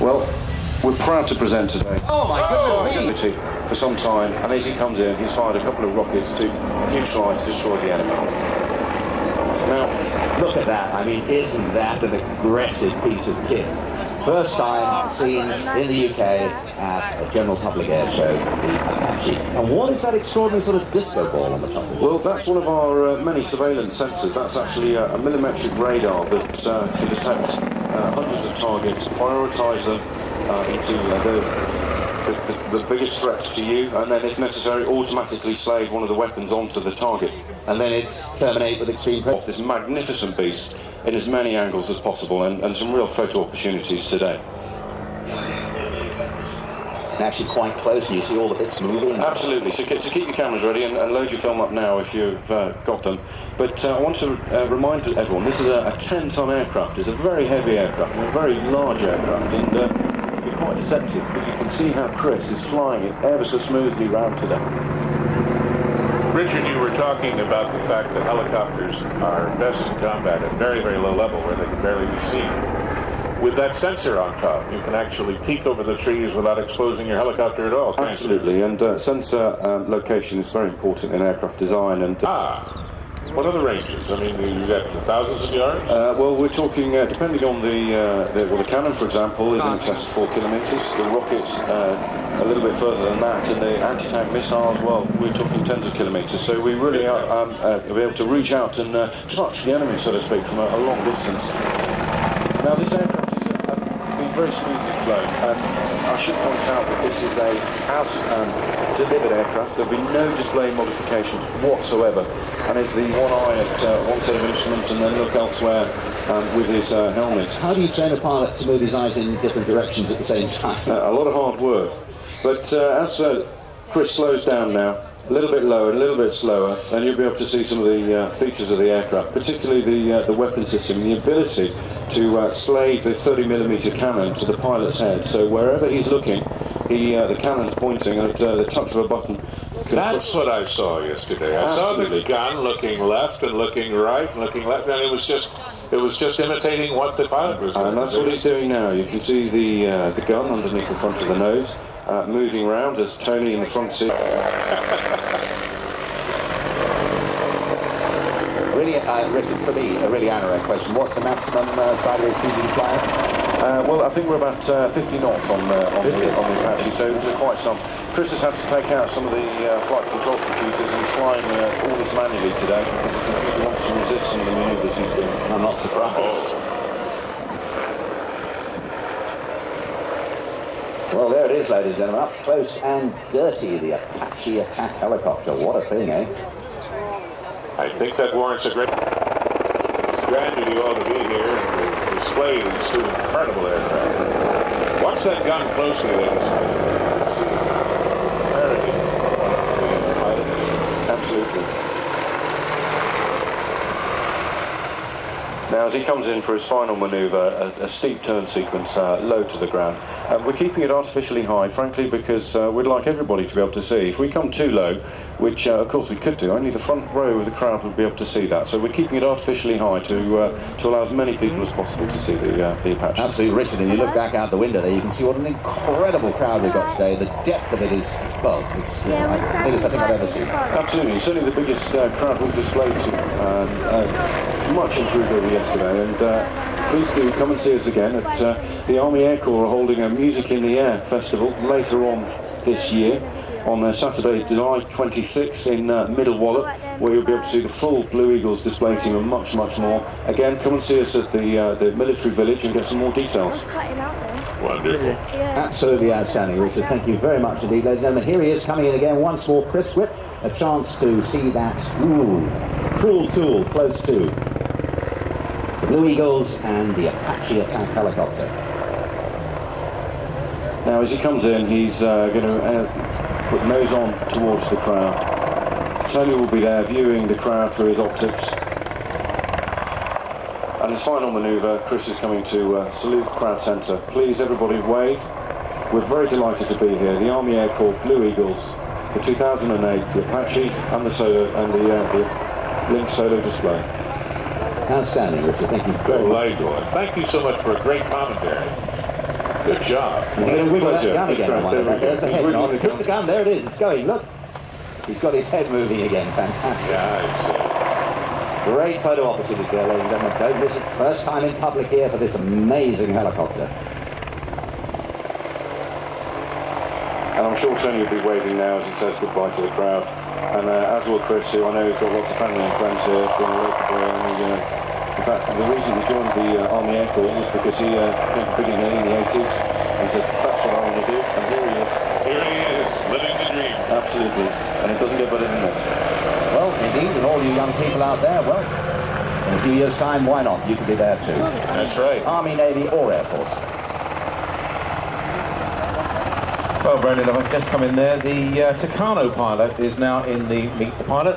Well, we're proud to present today. Oh my goodness me! For some time, and as he comes in, he's fired a couple of rockets to neutralise and destroy the enemy. Now, look at that. I mean, isn't that an aggressive piece of kit? First time seen in the UK at a general public air show, the Apache. And what is that extraordinary sort of disco ball on the top of it? Well, that's one of our many surveillance sensors. That's actually a millimetric radar that can detect hundreds of targets, prioritise them into the biggest threat to you, and then, if necessary, automatically slave one of the weapons onto the target. And then it's terminate with extreme pressure. Off this magnificent beast in as many angles as possible, and some real photo opportunities today. And actually quite close, and you see all the bits moving. Absolutely. So to keep your cameras ready and load your film up now if you've got them. But I want to remind everyone, this is a 10-ton aircraft. It's a very heavy aircraft and a very large aircraft, and it can be quite deceptive, but you can see how Chris is flying it ever so smoothly round today. Richard, you were talking about the fact that helicopters are best in combat at very, very low level where they can barely be seen. With that sensor on top, you can actually peek over the trees without exposing your helicopter at all, can't Absolutely, and sensor location is very important in aircraft design. And what are the ranges? I mean, you got thousands of yards? Well, we're talking, depending on the cannon, for example, is in excess of 4 kilometres. The rockets a little bit further than that, and the anti-tank missiles, well, we're talking tens of kilometres. So we really are able to reach out and touch the enemy, so to speak, from a long distance. Now, this aircraft is been very smoothly flown. I should point out that this is as delivered aircraft. There'll be no display modifications whatsoever, and it's the one eye at one set of instruments and then look elsewhere with his helmet. How do you train a pilot to move his eyes in different directions at the same time? A lot of hard work, but as Chris slows down now, a little bit lower, a little bit slower, and you'll be able to see some of the features of the aircraft, particularly the weapon system, the ability to slave the 30mm cannon to the pilot's head. So wherever he's looking, the cannon's pointing, and at the touch of a button. That's what I saw yesterday. I saw the gun looking left and looking right and looking left, and it was just imitating what the pilot was doing. And that's what he's doing now. You can see the gun underneath the front of the nose, moving around as Tony in the front seat. Really, Richard, for me, a really anorak question. What's the maximum sideways speed you can fly? Well, I think we're about 50 knots on the Apache, so it was quite some. Chris has had to take out some of the flight control computers, and he's flying all this manually today because the computer wants to resist some of the manoeuvres he's doing. I'm not surprised. Well, there it is, ladies and gentlemen, up close and dirty, the Apache attack helicopter. What a thing, eh? I think that warrants it's grand of you all to be here and displayed these two incredible aircraft. Watch that gun closely, ladies and gentlemen. See the clarity of the pilot. Absolutely. Now, as he comes in for his final manoeuvre, a steep turn sequence low to the ground. We're keeping it artificially high, frankly, because we'd like everybody to be able to see. If we come too low, which of course we could do, only the front row of the crowd would be able to see that. So we're keeping it artificially high to allow as many people as possible to see the Apache. Absolutely, Richard. And you look back out the window there, you can see what an incredible crowd we've got today. The depth of it is, well, it's the biggest I think I've ever seen. Absolutely, certainly the biggest crowd we've displayed to. Much improved over yesterday, and please do come and see us again at the Army Air Corps are holding a Music in the Air festival later on this year on Saturday, July 26th in Middle Wallop, where you'll be able to see the full Blue Eagles display team and much, much more. Again, come and see us at the military village and get some more details. Wonderful. Yeah. Absolutely outstanding, Richard. Thank you very much indeed, ladies and gentlemen. Here he is coming in again once more, Chris Whip. A chance to see that, cruel tool close to the Blue Eagles and the Apache attack helicopter. Now, as he comes in, he's going to put nose on towards the crowd. Tony will be there viewing the crowd through his optics. And his final manoeuvre, Chris is coming to salute crowd centre. Please, everybody, wave. We're very delighted to be here. The Army Air Corps Blue Eagles for 2008, the Apache and the solo and the Link solo display. Outstanding, Richard. Thank you very much. Delightful. Thank you so much for a great commentary. Good job. He's going to wiggle that pleasure. gun That's again. right, I wonder. there we go. There's the He's head wiggling nod. the Pick gun. the gun. There it is. It's going. Look. He's got his head moving again. Fantastic. Yeah, Great photo opportunity there, ladies and gentlemen. Don't miss it. First time in public here for this amazing helicopter. And I'm sure Tony will be waving now as he says goodbye to the crowd. And as will Chris, who I know has got lots of family and friends here, being a local boy. And in fact, the reason he joined the Army Air Corps was because he came to Biggin in the 80s and said, that's what I want to do. And here he is. Here he is, living the dream. Absolutely. And it doesn't get better than this. Well, indeed, and all you young people out there, well, in a few years' time, why not? You could be there too. That's right. Army, Navy, or Air Force. Well, Brendan, I've just come in there. The Tucano pilot is now in the Meet the Pilots.